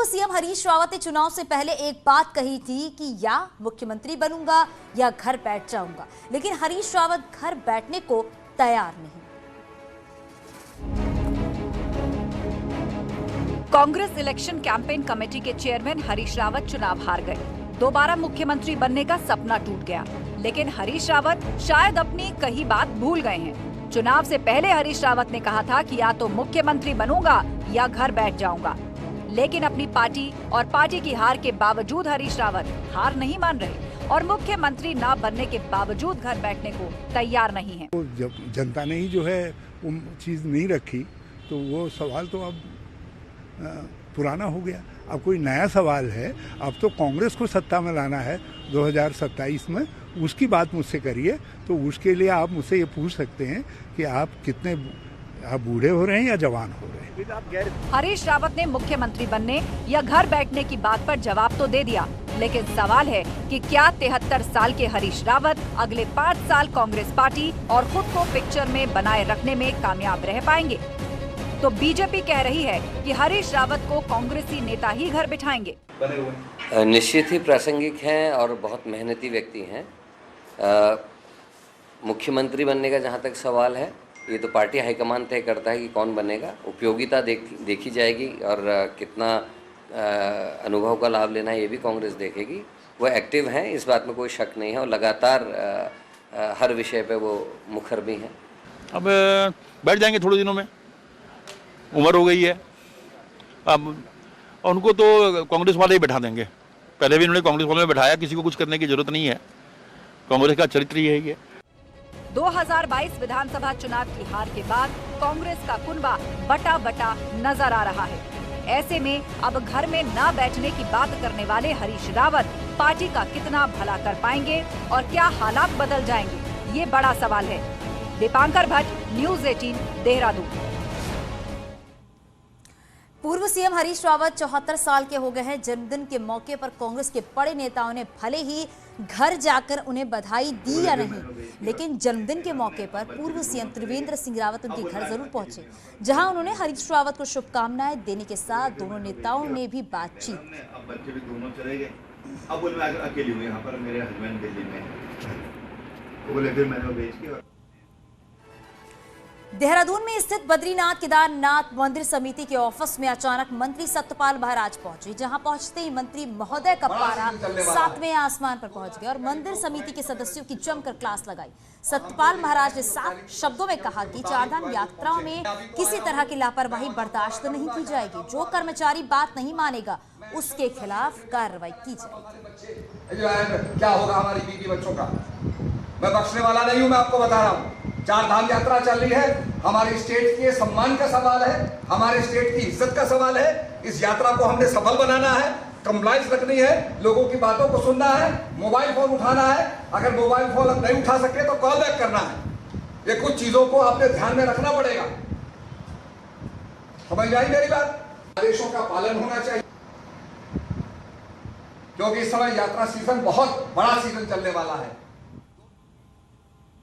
पूर्व सीएम हरीश रावत ने चुनाव से पहले एक बात कही थी कि या मुख्यमंत्री बनूंगा या घर बैठ जाऊंगा, लेकिन हरीश रावत घर बैठने को तैयार नहीं। कांग्रेस इलेक्शन कैंपेन कमेटी के चेयरमैन हरीश रावत चुनाव हार गए। दोबारा मुख्यमंत्री बनने का सपना टूट गया, लेकिन हरीश रावत शायद अपनी कही बात भूल गए हैं। चुनाव से पहले हरीश रावत ने कहा था कि या तो मुख्यमंत्री बनूंगा या घर बैठ जाऊंगा, लेकिन अपनी पार्टी और पार्टी की हार के बावजूद हरीश रावत हार नहीं मान रहे और मुख्यमंत्री न बनने के बावजूद घर बैठने को तैयार नहीं है। जब जनता ने ही जो है वो चीज नहीं रखी तो वो सवाल तो अब पुराना हो गया। अब कोई नया सवाल है, अब तो कांग्रेस को सत्ता में लाना है 2027 में, उसकी बात मुझसे करिए। तो उसके लिए आप मुझसे ये पूछ सकते हैं कि आप कितने बूढ़े हो रहे हैं या जवान हो रहे हैं। हरीश रावत ने मुख्यमंत्री बनने या घर बैठने की बात पर जवाब तो दे दिया, लेकिन सवाल है कि क्या 73 साल के हरीश रावत अगले 5 साल कांग्रेस पार्टी और खुद को पिक्चर में बनाए रखने में कामयाब रह पाएंगे? तो बीजेपी कह रही है कि हरीश रावत को कांग्रेसी नेता ही घर बिठाएंगे। निश्चित ही प्रासंगिक हैं और बहुत मेहनती व्यक्ति हैं। मुख्यमंत्री बनने का जहां तक सवाल है, ये तो पार्टी हाईकमान तय करता है कि कौन बनेगा। उपयोगिता देखी जाएगी और कितना अनुभव का लाभ लेना है ये भी कांग्रेस देखेगी। वो एक्टिव हैं, इस बात में कोई शक नहीं है और लगातार हर विषय पे वो मुखर भी हैं। अब बैठ जाएंगे थोड़े दिनों में, उम्र हो गई है अब। उनको तो कांग्रेस वाले ही बैठा देंगे। पहले भी इन्होंने कांग्रेस वालों में बैठाया, किसी को कुछ करने की जरूरत नहीं है। कांग्रेस का चरित्र यही है। 2022 विधानसभा चुनाव की हार के बाद कांग्रेस का कुनबा बटा बटा नजर आ रहा है। ऐसे में अब घर में न बैठने की बात करने वाले हरीश रावत पार्टी का कितना भला कर पाएंगे और क्या हालात बदल जाएंगे, ये बड़ा सवाल है। दीपांकर भट्ट, न्यूज़ 18, देहरादून। पूर्व सीएम हरीश रावत 74 साल के हो गए हैं। जन्मदिन के मौके पर कांग्रेस के बड़े नेताओं ने भले ही घर जाकर उन्हें बधाई दी या नहीं, लेकिन जन्मदिन के मौके पर पूर्व सीएम त्रिवेंद्र सिंह रावत उनके घर जरूर पहुंचे, जहां उन्होंने हरीश रावत को शुभकामनाएं देने के साथ दोनों नेताओं ने भी बातचीत की। अब बच्चे भी दोनों चले गए। अब बोले मैं अकेली हूँ यहाँ पर, मेरे हस्बैंड दिल्ली में, तो बोले फिर मैंने भेज के। देहरादून में स्थित बद्रीनाथ केदारनाथ मंदिर समिति के ऑफिस में अचानक मंत्री सत्यपाल महाराज पहुंचे, जहां पहुंचते ही मंत्री महोदय का पारा 7वें आसमान पर पहुंच गए और मंदिर समिति के सदस्यों की जमकर क्लास लगाई। सत्यपाल महाराज ने साफ शब्दों में कहा कि चारधाम यात्राओं में किसी तरह की लापरवाही बर्दाश्त नहीं की जाएगी। जो कर्मचारी बात नहीं मानेगा उसके खिलाफ कार्रवाई की जाएगी। क्या होगा हमारी बीवी बच्चों का, मैं बख्शने वाला नहीं हूं। मैं आपको बता रहा हूं, चार धाम यात्रा चल रही है, हमारे स्टेट के सम्मान का सवाल है, हमारे स्टेट की इज्जत का सवाल है। इस यात्रा को हमने सफल बनाना है, कंप्लाइंस रखनी है, लोगों की बातों को सुनना है, मोबाइल फोन उठाना है। अगर मोबाइल फोन नहीं उठा सके तो कॉल बैक करना है। ये कुछ चीजों को आपने ध्यान में रखना पड़ेगा। समझ आई मेरी बात? आदेशों का पालन होना चाहिए, क्योंकि इस समय यात्रा सीजन बहुत बड़ा सीजन चलने वाला है।